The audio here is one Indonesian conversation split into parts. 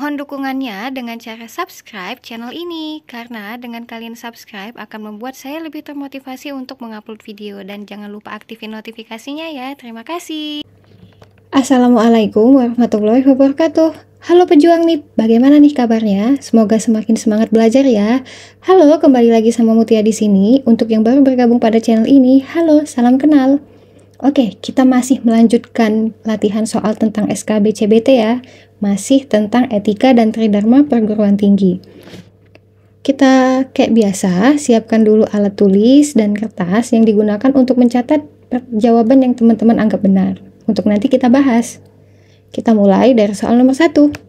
Mohon dukungannya dengan cara subscribe channel ini, karena dengan kalian subscribe akan membuat saya lebih termotivasi untuk mengupload video, dan jangan lupa aktifin notifikasinya ya. Terima kasih. Assalamualaikum warahmatullahi wabarakatuh. Halo pejuang nih, bagaimana nih kabarnya? Semoga semakin semangat belajar ya. Halo, kembali lagi sama Mutia di sini. Untuk yang baru bergabung pada channel ini, halo, salam kenal. Oke, kita masih melanjutkan latihan soal tentang SKB CBT ya. Masih tentang etika dan tridharma perguruan tinggi. Kita kayak biasa, siapkan dulu alat tulis dan kertas yang digunakan untuk mencatat jawaban yang teman-teman anggap benar. Untuk nanti kita bahas. Kita mulai dari soal nomor 1.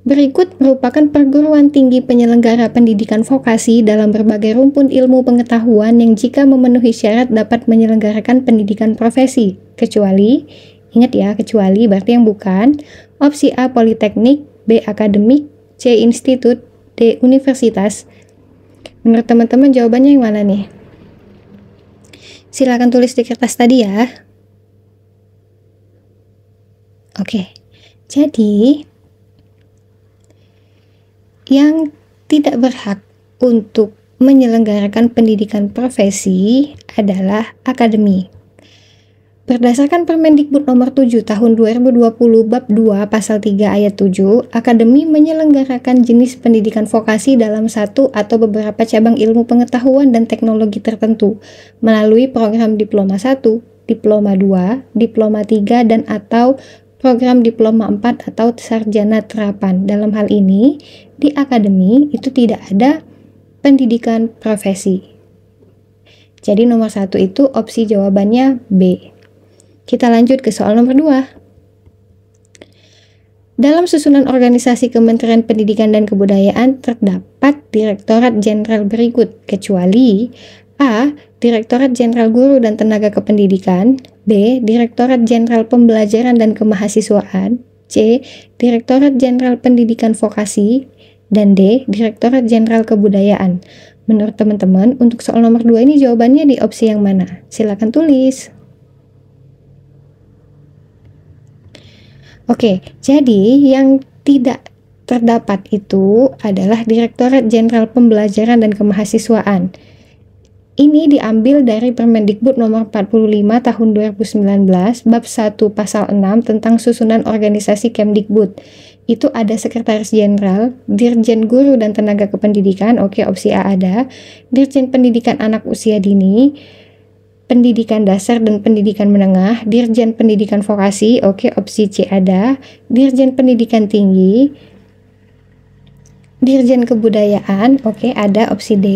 Berikut merupakan perguruan tinggi penyelenggara pendidikan vokasi dalam berbagai rumpun ilmu pengetahuan yang jika memenuhi syarat dapat menyelenggarakan pendidikan profesi, kecuali, ingat ya, kecuali berarti yang bukan, opsi A politeknik, B akademik, C institut, D universitas. Menurut teman-teman jawabannya yang mana nih? Silakan tulis di kertas tadi ya. Oke, jadi yang tidak berhak untuk menyelenggarakan pendidikan profesi adalah akademi. Berdasarkan Permendikbud nomor 7 tahun 2020 bab 2 pasal 3 ayat 7, akademi menyelenggarakan jenis pendidikan vokasi dalam satu atau beberapa cabang ilmu pengetahuan dan teknologi tertentu melalui program diploma 1, diploma 2, diploma 3 dan atau program diploma 4 atau sarjana terapan. Dalam hal ini, di akademi itu tidak ada pendidikan profesi. Jadi nomor 1 itu opsi jawabannya B. Kita lanjut ke soal nomor 2. Dalam susunan organisasi Kementerian Pendidikan dan Kebudayaan terdapat Direktorat Jenderal berikut, kecuali A. Direktorat Jenderal Guru dan Tenaga Kependidikan, B. Direktorat Jenderal Pembelajaran dan Kemahasiswaan, C. Direktorat Jenderal Pendidikan Vokasi, dan D. Direktorat Jenderal Kebudayaan. Menurut teman-teman, untuk soal nomor 2 ini jawabannya di opsi yang mana? Silakan tulis. Oke, jadi yang tidak terdapat itu adalah Direktorat Jenderal Pembelajaran dan Kemahasiswaan. Ini diambil dari Permendikbud nomor 45 tahun 2019 bab 1 pasal 6 tentang susunan organisasi Kemdikbud. Itu ada Sekretaris Jenderal, Dirjen Guru dan Tenaga Kependidikan, oke opsi A ada, Dirjen Pendidikan Anak Usia Dini, Pendidikan Dasar dan Pendidikan Menengah, Dirjen Pendidikan Vokasi, oke opsi C ada, Dirjen Pendidikan Tinggi, Dirjen Kebudayaan, oke ada opsi D,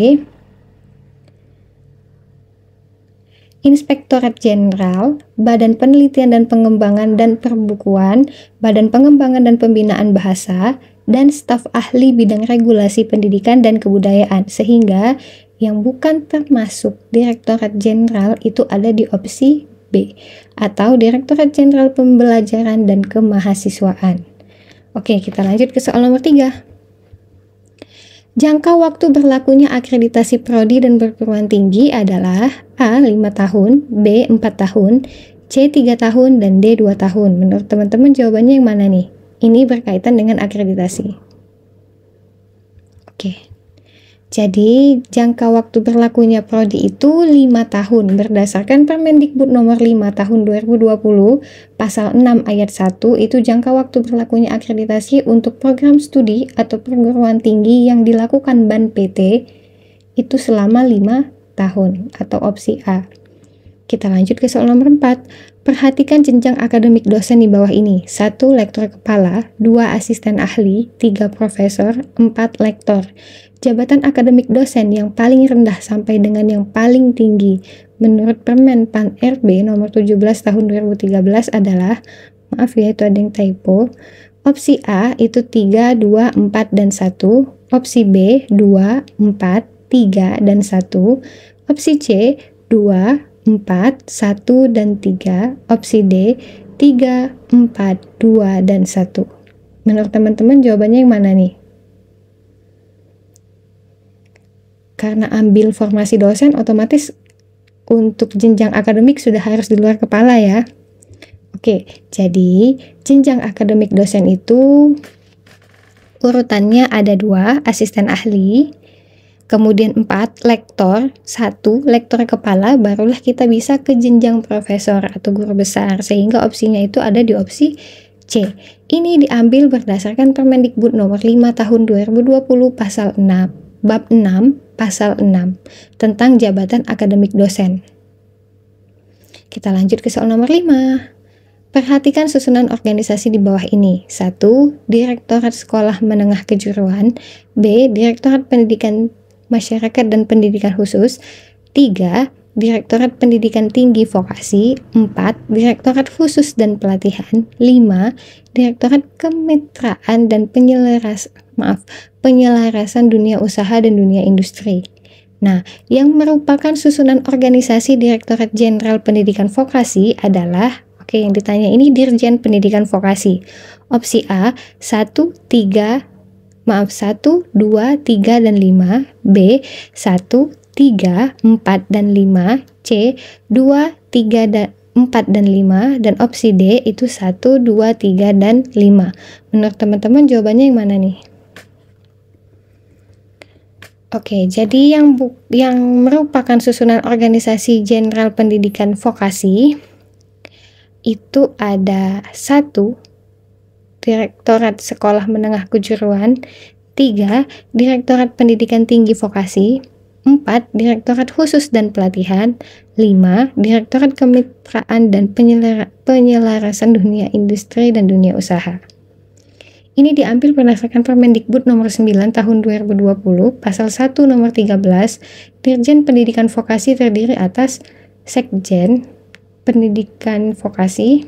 Inspektorat Jenderal, Badan Penelitian dan Pengembangan dan Perbukuan, Badan Pengembangan dan Pembinaan Bahasa, dan staf ahli bidang regulasi pendidikan dan kebudayaan, sehingga yang bukan termasuk Direktorat Jenderal itu ada di opsi B, atau Direktorat Jenderal Pembelajaran dan Kemahasiswaan. Oke, kita lanjut ke soal nomor 3. Jangka waktu berlakunya akreditasi prodi dan perguruan tinggi adalah A. 5 tahun, B. 4 tahun, C. 3 tahun, dan D. 2 tahun. Menurut teman-teman jawabannya yang mana nih? Ini berkaitan dengan akreditasi. Oke. Jadi, jangka waktu berlakunya prodi itu 5 tahun berdasarkan Permendikbud nomor 5 tahun 2020 pasal 6 ayat 1 itu jangka waktu berlakunya akreditasi untuk program studi atau perguruan tinggi yang dilakukan BAN PT itu selama 5 tahun atau opsi A. Kita lanjut ke soal nomor 4. Perhatikan jenjang akademik dosen di bawah ini. 1. Lektor kepala, 2. Asisten ahli, 3. Profesor, 4. Lektor. Jabatan akademik dosen yang paling rendah sampai dengan yang paling tinggi menurut Permen Pan RB nomor 17 tahun 2013 adalah, maaf ya itu ada yang typo, opsi A itu 3, 2, 4, dan 1, opsi B 2, 4, 3, dan 1, opsi C 2, 4, 1, dan 3, opsi D 3, 4, 2, dan 1. Menurut teman-teman jawabannya yang mana nih? Karena ambil formasi dosen, otomatis untuk jenjang akademik sudah harus di luar kepala ya. Oke, jadi jenjang akademik dosen itu Urutannya ada 2, asisten ahli. Kemudian 4, lektor. 1, lektor kepala, barulah kita bisa ke jenjang profesor atau guru besar. Sehingga opsinya itu ada di opsi C. Ini diambil berdasarkan Permendikbud nomor 5 tahun 2020 pasal 6, bab 6, pasal 6 tentang jabatan akademik dosen. Kita lanjut ke soal nomor 5. Perhatikan susunan organisasi di bawah ini. 1. Direktorat Sekolah Menengah Kejuruan. B. Direktorat Pendidikan Masyarakat dan Pendidikan Khusus. 3. Direktorat Pendidikan Tinggi Vokasi. 4. Direktorat Khusus dan Pelatihan. 5. Direktorat Kemitraan dan Penyelarasan Dunia Usaha dan Dunia Industri. Nah, yang merupakan susunan organisasi Direktorat Jenderal Pendidikan Vokasi adalah, yang ditanya ini Dirjen Pendidikan Vokasi. Opsi A, 1, 2, 3, dan 5. B, 1, 3, 4, dan 5. C, 2, 3, 4, dan 5. Dan opsi D itu 1, 2, 3, dan 5. Menurut teman-teman jawabannya yang mana nih? Jadi yang merupakan susunan organisasi Jenderal Pendidikan Vokasi itu ada 1, Direktorat Sekolah Menengah Kejuruan. 3, Direktorat Pendidikan Tinggi Vokasi. 4, Direktorat Khusus dan Pelatihan. 5, Direktorat Kemitraan dan Penyelarasan Dunia Industri dan Dunia Usaha. Ini diambil berdasarkan Permendikbud nomor 9 tahun 2020 pasal 1 nomor 13. Dirjen Pendidikan Vokasi terdiri atas Sekjen Pendidikan Vokasi,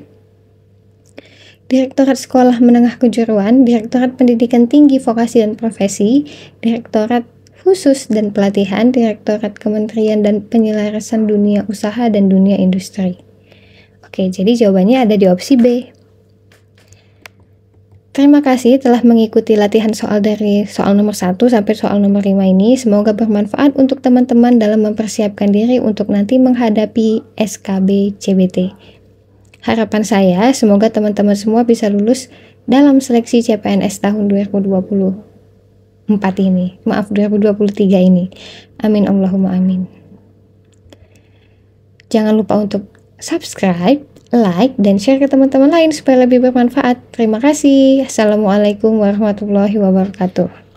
Direktorat Sekolah Menengah Kejuruan, Direktorat Pendidikan Tinggi Vokasi dan Profesi, Direktorat Khusus dan Pelatihan, Direktorat Kementerian dan Penyelarasan Dunia Usaha dan Dunia Industri. Jadi jawabannya ada di opsi B. Terima kasih telah mengikuti latihan soal dari soal nomor 1 sampai soal nomor 5 ini. Semoga bermanfaat untuk teman-teman dalam mempersiapkan diri untuk nanti menghadapi SKB CBT. Harapan saya semoga teman-teman semua bisa lulus dalam seleksi CPNS tahun 2023 ini. Amin Allahumma amin. Jangan lupa untuk subscribe, like, dan share ke teman-teman lain supaya lebih bermanfaat. Terima kasih. Assalamualaikum warahmatullahi wabarakatuh.